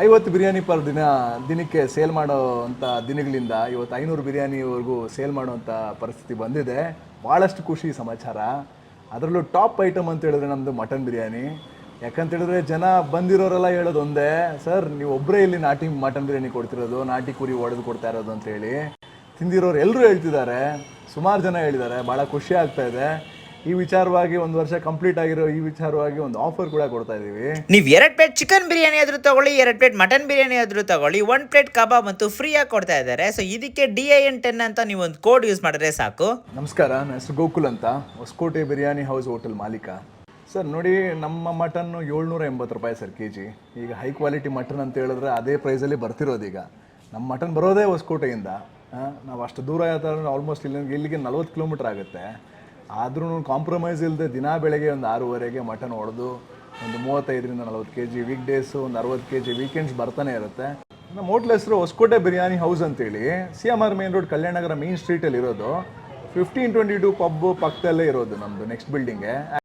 50 biryani per ದಿನಕ್ಕೆ sale ಮಾಡೋ ಅಂಥ ದಿನಗಳಿಂದ ಇವತ್ತು 500 ಬಿರಿಯಾನಿವರೆಗೂ ಸೇಲ್ ಮಾಡೋವಂಥ ಪರಿಸ್ಥಿತಿ ಬಂದಿದೆ. ಭಾಳಷ್ಟು ಖುಷಿ ಸಮಾಚಾರ. ಅದರಲ್ಲೂ ಟಾಪ್ ಐಟಮ್ ಅಂತ ಹೇಳಿದ್ರೆ ನಮ್ಮದು ಮಟನ್ ಬಿರಿಯಾನಿ. ಯಾಕಂತ ಹೇಳಿದ್ರೆ ಜನ ಬಂದಿರೋರೆಲ್ಲ ಹೇಳೋದು ಒಂದೇ, ಸರ್ ನೀವು ಒಬ್ಬರೇ ಇಲ್ಲಿ ನಾಟಿ ಮಟನ್ ಬಿರಿಯಾನಿ ಕೊಡ್ತಿರೋದು, ನಾಟಿ ಕುರಿ ಒಡೆದು ಕೊಡ್ತಾ ಇರೋದು ಅಂತೇಳಿ. ತಿಂದಿರೋರು ಎಲ್ಲರೂ ಹೇಳ್ತಿದ್ದಾರೆ, ಸುಮಾರು ಜನ ಹೇಳಿದ್ದಾರೆ. ಭಾಳ ಖುಷಿ ಆಗ್ತಾ ಇದೆ. ಈ ವಿಚಾರವಾಗಿ 1 ವರ್ಷ ಕಂಪ್ಲೀಟ್ ಆಗಿರೋ ಈ ವಿಚಾರವಾಗಿ ಒಂದು ಆಫರ್ ಕೂಡ ಕೊಡ್ತಾ ಇದ್ದೀವಿ. ನೀವು 2 ಪ್ಲೇಟ್ ಚಿಕನ್ ಬಿರಿಯಾನಿ ಆದರೂ ತಗೊಳ್ಳಿ, 2 ಪ್ಲೇಟ್ ಮಟನ್ ಬಿರಿಯಾನಿ ಆದರೂ ತಗೊಳ್ಳಿ, 1 ಪ್ಲೇಟ್ ಕಬಾಬ್ ಅಂತೂ ಫ್ರೀಯಾಗಿ ಕೊಡ್ತಾ ಇದ್ದಾರೆ. ಸೊ ಇದಕ್ಕೆ DIN10 ಅಂತ ನೀವು ಒಂದು ಕೋಡ್ ಯೂಸ್ ಮಾಡಿದ್ರೆ ಸಾಕು. ನಮಸ್ಕಾರ, ನನ್ನ ಹೆಸರು ಗೋಕುಲ್ ಅಂತ, ಹೊಸಕೋಟೆ ಬಿರಿಯಾನಿ ಹೌಸ್ ಹೋಟೆಲ್ ಮಾಲೀಕ. ಸರ್ ನೋಡಿ, ನಮ್ಮ ಮಟನ್ನು 780 ರೂಪಾಯಿ ಸರ್ ಕೆ ಜಿ. ಈಗ ಹೈ ಕ್ವಾಲಿಟಿ ಮಟನ್ ಅಂತ ಹೇಳಿದ್ರೆ ಅದೇ ಪ್ರೈಸಲ್ಲಿ ಬರ್ತಿರೋದು. ಈಗ ನಮ್ಮ ಮಟನ್ ಬರೋದೇ ಹೊಸಕೋಟೆಯಿಂದ. ನಾವು ಅಷ್ಟು ದೂರ ಆಯ್ತು, ಆಲ್ಮೋಸ್ಟ್ ಇಲ್ಲಿಗೆ 40 ಕಿಲೋಮೀಟ್ರ್ ಆಗುತ್ತೆ. ಆದ್ರೂ ಕಾಂಪ್ರಮೈಸ್ ಇಲ್ಲದೆ ದಿನ ಬೆಳಗ್ಗೆ ಒಂದು 6:30ಗೆ ಮಟನ್ ಹೊಡೆದು ಒಂದು 35ರಿಂದ 40 kg ವೀಕ್ ಡೇಸು, ಒಂದು 60 kg ವೀಕೆಂಡ್ಸ್ ಬರ್ತಾನೆ ಇರುತ್ತೆ. ನಮ್ಮ ಹೋಟ್ಲ್ ಹೆಸರು ಹೊಸಕೋಟೆ ಬಿರಿಯಾನಿ ಹೌಸ್ ಅಂತೇಳಿ, CMR ಮೇನ್ ರೋಡ್, ಕಲ್ಯಾಣ ನಗರ ಮೇನ್ ಸ್ಟ್ರೀಟಲ್ಲಿ ಇರೋದು. 1522 ಪಬ್ ಪಕ್ಕದಲ್ಲೇ ಇರೋದು ನಮ್ಮದು ನೆಕ್ಸ್ಟ್ ಬಿಲ್ಡಿಂಗ್ಗೆ.